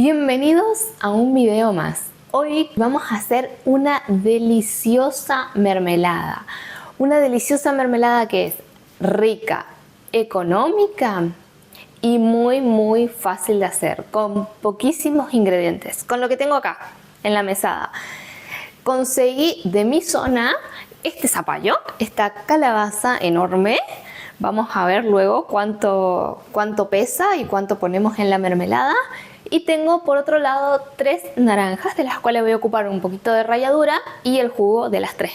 Bienvenidos a un video más. Hoy vamos a hacer una deliciosa mermelada. Una deliciosa mermelada que es rica, económica y muy fácil de hacer, con poquísimos ingredientes. Con lo que tengo acá en la mesada, conseguí de mi zona este zapallo, esta calabaza enorme. Vamos a ver luego cuánto pesa y cuánto ponemos en la mermelada. Y tengo por otro lado 3 naranjas, de las cuales voy a ocupar un poquito de ralladura y el jugo de las 3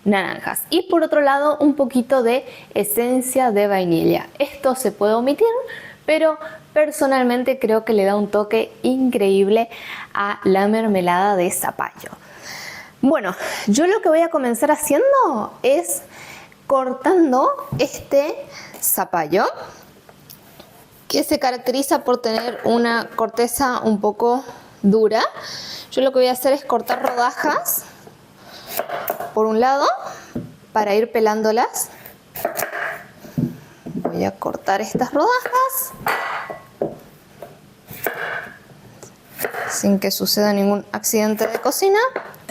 naranjas. Y por otro lado un poquito de esencia de vainilla. Esto se puede omitir, pero personalmente creo que le da un toque increíble a la mermelada de zapallo. Bueno, yo lo que voy a comenzar haciendo es cortando este zapallo, que se caracteriza por tener una corteza un poco dura. Yo lo que voy a hacer es cortar rodajas por un lado para ir pelándolas. Voy a cortar estas rodajas sin que suceda ningún accidente de cocina.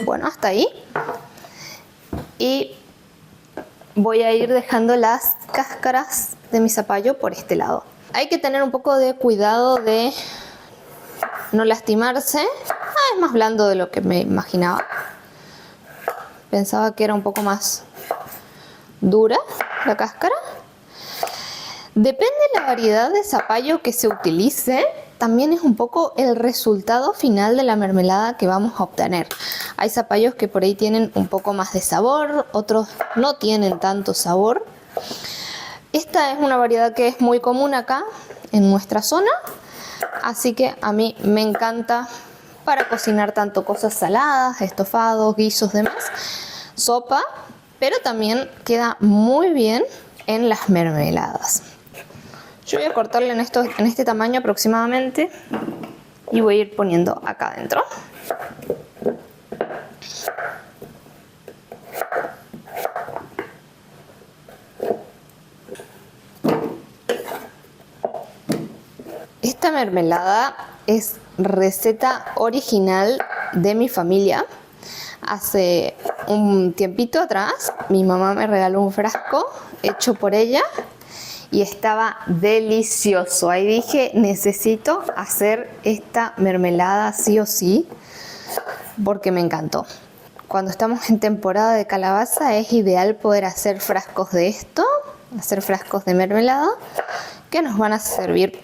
Bueno, hasta ahí. Y voy a ir dejando las cáscaras de mi zapallo por este lado. Hay que tener un poco de cuidado de no lastimarse. Es más blando de lo que me imaginaba. Pensaba que era un poco más dura la cáscara. Depende de la variedad de zapallo que se utilice, también es un poco el resultado final de la mermelada que vamos a obtener. Hay zapallos que por ahí tienen un poco más de sabor, otros no tienen tanto sabor. Esta es una variedad que es muy común acá en nuestra zona, así que a mí me encanta para cocinar tanto cosas saladas, estofados, guisos, demás, sopa, pero también queda muy bien en las mermeladas. Yo voy a cortarle en este tamaño aproximadamente y voy a ir poniendo acá adentro. Esta mermelada es receta original de mi familia. Hace un tiempito atrás mi mamá me regaló un frasco hecho por ella y estaba delicioso. Ahí dije, necesito hacer esta mermelada sí o sí, porque me encantó. Cuando estamos en temporada de calabaza es ideal poder hacer frascos de esto, hacer frascos de mermelada que nos van a servir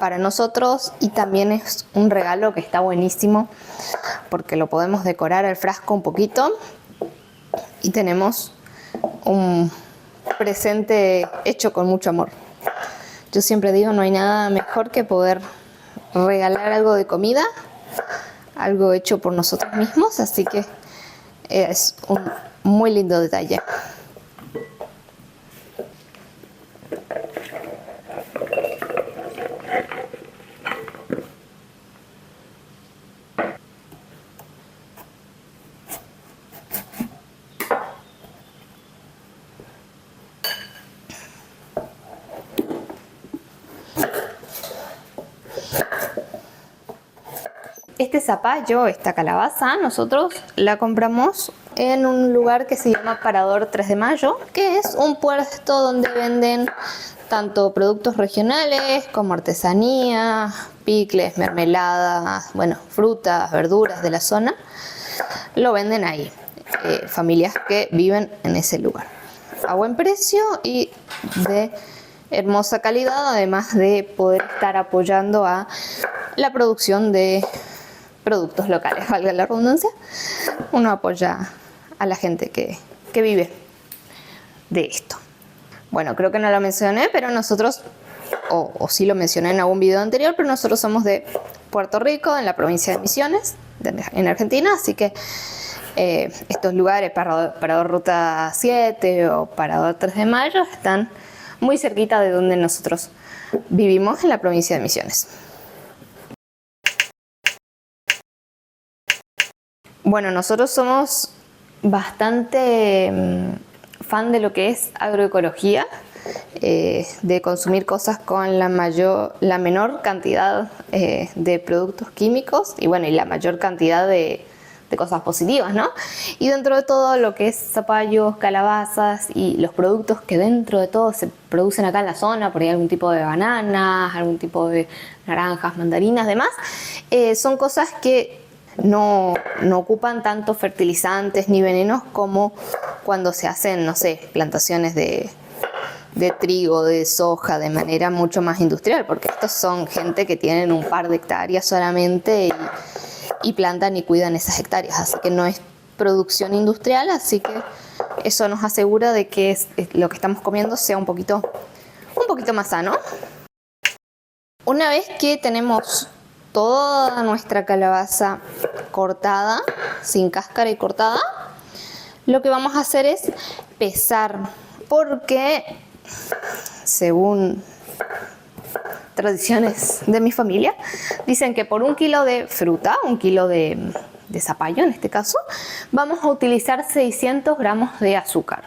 para nosotros, y también es un regalo que está buenísimo porque lo podemos decorar el frasco un poquito y tenemos un presente hecho con mucho amor. Yo siempre digo, no hay nada mejor que poder regalar algo de comida, algo hecho por nosotros mismos, así que es un muy lindo detalle. Este zapallo, esta calabaza, nosotros la compramos en un lugar que se llama Parador 3 de Mayo, que es un puesto donde venden tanto productos regionales como artesanía, picles, mermeladas, bueno, frutas, verduras de la zona. Lo venden ahí, familias que viven en ese lugar. A buen precio y de hermosa calidad, además de poder estar apoyando a la producción de productos locales, valga la redundancia. Uno apoya a la gente que vive de esto. Bueno, creo que no lo mencioné, pero nosotros, o sí lo mencioné en algún video anterior, pero nosotros somos de Puerto Rico, en la provincia de Misiones, en Argentina, así que estos lugares, Parador Ruta 7 o Parador 3 de Mayo, están muy cerquita de donde nosotros vivimos, en la provincia de Misiones. Bueno, nosotros somos bastante fan de lo que es agroecología. de consumir cosas con la menor cantidad de productos químicos y bueno, y la mayor cantidad de cosas positivas, ¿no? Y dentro de todo lo que es zapallos, calabazas y los productos que dentro de todo se producen acá en la zona, por ahí algún tipo de bananas, algún tipo de naranjas, mandarinas, demás, son cosas que no ocupan tanto fertilizantes ni venenos como cuando se hacen, no sé, plantaciones de trigo, de soja, de manera mucho más industrial, porque estos son gente que tienen un par de hectáreas solamente y plantan y cuidan esas hectáreas, así que no es producción industrial, así que eso nos asegura de que lo que estamos comiendo sea un poquito más sano. Una vez que tenemos toda nuestra calabaza cortada, sin cáscara y cortada, lo que vamos a hacer es pesar, porque según tradiciones de mi familia, dicen que por 1 kilo de fruta, 1 kilo de zapallo en este caso, vamos a utilizar 600 gramos de azúcar.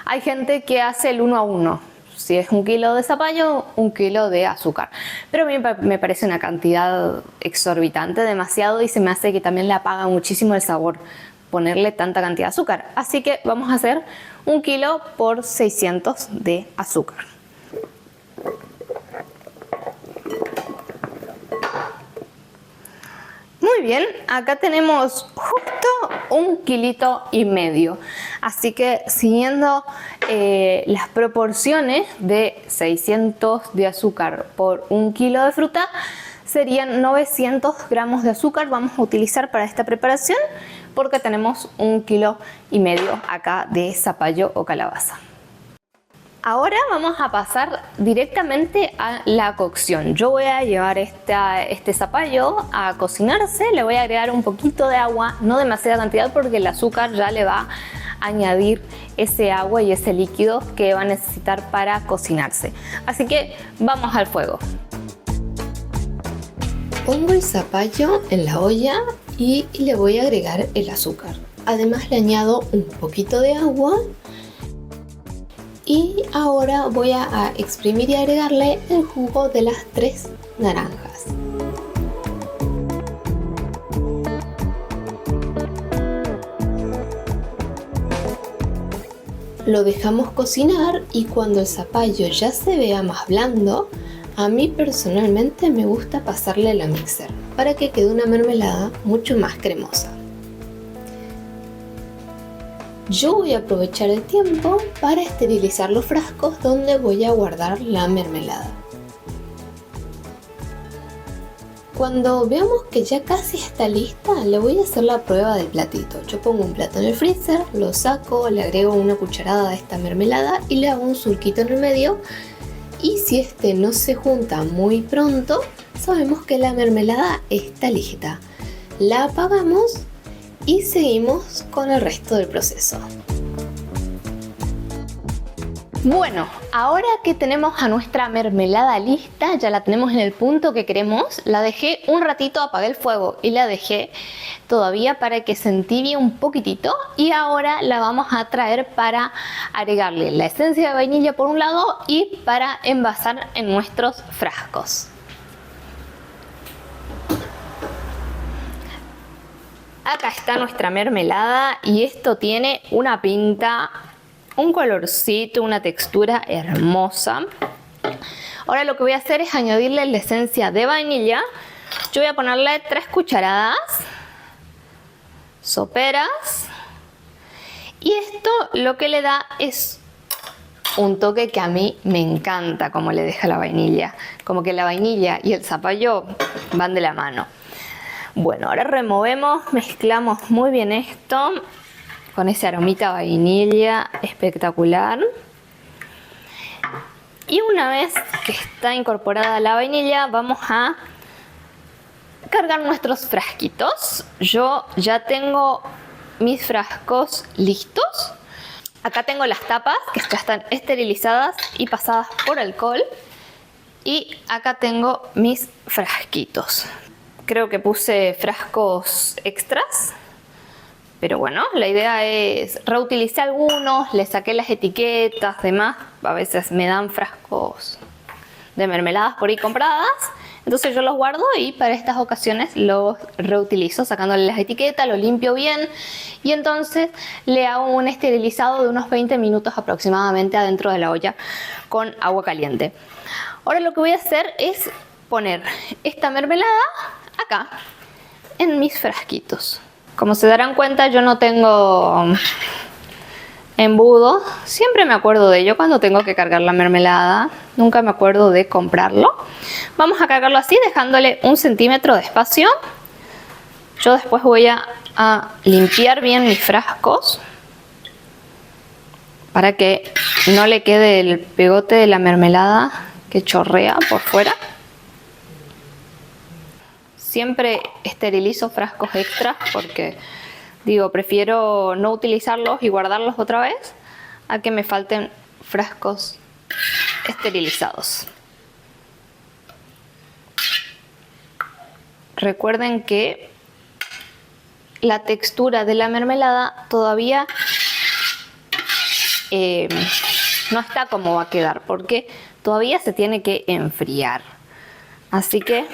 Hay gente que hace el 1 a 1, si es 1 kilo de zapallo, 1 kilo de azúcar. Pero a mí me parece una cantidad exorbitante, demasiado, y se me hace que también le apaga muchísimo el sabor ponerle tanta cantidad de azúcar. Así que vamos a hacer 1 kilo por 600 de azúcar. Muy bien, acá tenemos justo 1,5 kilos. Así que siguiendo las proporciones de 600 de azúcar por 1 kilo de fruta, serían 900 gramos de azúcar vamos a utilizar para esta preparación, porque tenemos 1,5 kilos acá de zapallo o calabaza. Ahora vamos a pasar directamente a la cocción. Yo voy a llevar este zapallo a cocinarse, le voy a agregar un poquito de agua, no demasiada cantidad porque el azúcar ya le va a añadir ese agua y ese líquido que va a necesitar para cocinarse. Así que vamos al fuego. Pongo el zapallo en la olla y le voy a agregar el azúcar. Además le añado un poquito de agua. Y ahora voy a exprimir y agregarle el jugo de las 3 naranjas. Lo dejamos cocinar y cuando el zapallo ya se vea más blando, a mí personalmente me gusta pasarle la mixer para que quede una mermelada mucho más cremosa. Yo voy a aprovechar el tiempo para esterilizar los frascos donde voy a guardar la mermelada. Cuando veamos que ya casi está lista, le voy a hacer la prueba del platito. Yo pongo un plato en el freezer, lo saco, le agrego una cucharada de esta mermelada y le hago un surquito en el medio. Y si este no se junta muy pronto, sabemos que la mermelada está lista. La apagamos y seguimos con el resto del proceso. Bueno, ahora que tenemos a nuestra mermelada lista, ya la tenemos en el punto que queremos, la dejé un ratito, apagué el fuego y la dejé todavía para que se entibie un poquitito, y ahora la vamos a traer para agregarle la esencia de vainilla por un lado y para envasar en nuestros frascos. Acá está nuestra mermelada y esto tiene una pinta, un colorcito, una textura hermosa. Ahora lo que voy a hacer es añadirle la esencia de vainilla. Yo voy a ponerle 3 cucharadas soperas y esto lo que le da es un toque que a mí me encanta, como le deja la vainilla. Como que la vainilla y el zapallo van de la mano. Bueno, ahora removemos, mezclamos muy bien esto con ese aromita vainilla espectacular. Y una vez que está incorporada la vainilla, vamos a cargar nuestros frasquitos. Yo ya tengo mis frascos listos. Acá tengo las tapas que ya están esterilizadas y pasadas por alcohol. Y acá tengo mis frasquitos. Creo que puse frascos extras Pero bueno, la idea es reutilizar algunos, le saqué las etiquetas, demás. A veces me dan frascos de mermeladas por ahí compradas. Entonces yo los guardo y para estas ocasiones los reutilizo sacándole las etiquetas, lo limpio bien y entonces le hago un esterilizado de unos 20 minutos aproximadamente adentro de la olla con agua caliente. Ahora lo que voy a hacer es poner esta mermelada acá en mis frasquitos. Como se darán cuenta, yo no tengo embudo. Siempre me acuerdo de ello cuando tengo que cargar la mermelada. Nunca me acuerdo de comprarlo. Vamos a cargarlo así, dejándole 1 centímetro de espacio. Yo después voy a limpiar bien mis frascos para que no le quede el pegote de la mermelada que chorrea por fuera. Siempre esterilizo frascos extras porque, prefiero no utilizarlos y guardarlos otra vez a que me falten frascos esterilizados. Recuerden que la textura de la mermelada todavía no está como va a quedar porque todavía se tiene que enfriar. Así que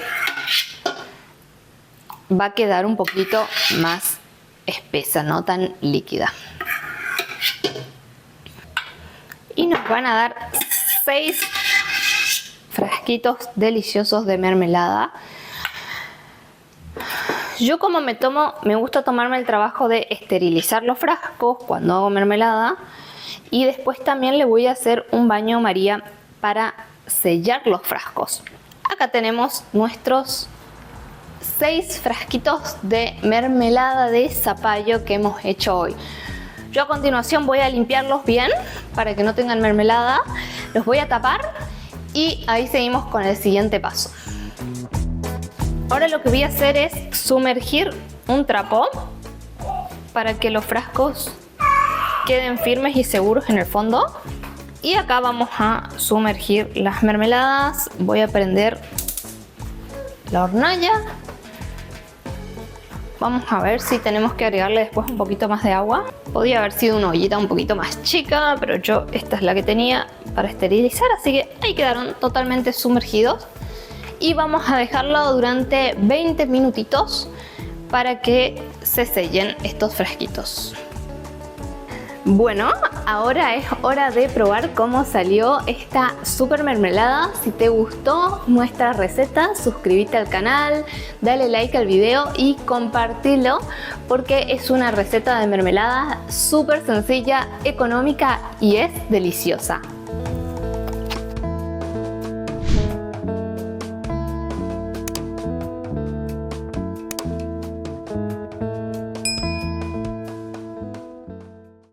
va a quedar un poquito más espesa, no tan líquida. Y nos van a dar 6 frasquitos deliciosos de mermelada. Yo como me gusta tomarme el trabajo de esterilizar los frascos cuando hago mermelada y después también le voy a hacer un baño María para sellar los frascos. Acá tenemos nuestros 6 frasquitos de mermelada de zapallo que hemos hecho hoy. Yo a continuación voy a limpiarlos bien para que no tengan mermelada. Los voy a tapar y ahí seguimos con el siguiente paso. Ahora lo que voy a hacer es sumergir un trapo para que los frascos queden firmes y seguros en el fondo. Y acá vamos a sumergir las mermeladas. Voy a prender la hornalla. Vamos a ver si tenemos que agregarle después un poquito más de agua. Podría haber sido una ollita un poquito más chica, pero yo esta es la que tenía para esterilizar, así que ahí quedaron totalmente sumergidos. Y vamos a dejarlo durante 20 minutitos para que se sellen estos frasquitos. Bueno, ahora es hora de probar cómo salió esta super mermelada. Si te gustó nuestra receta, suscríbete al canal, dale like al video y compartilo porque es una receta de mermelada súper sencilla, económica y es deliciosa.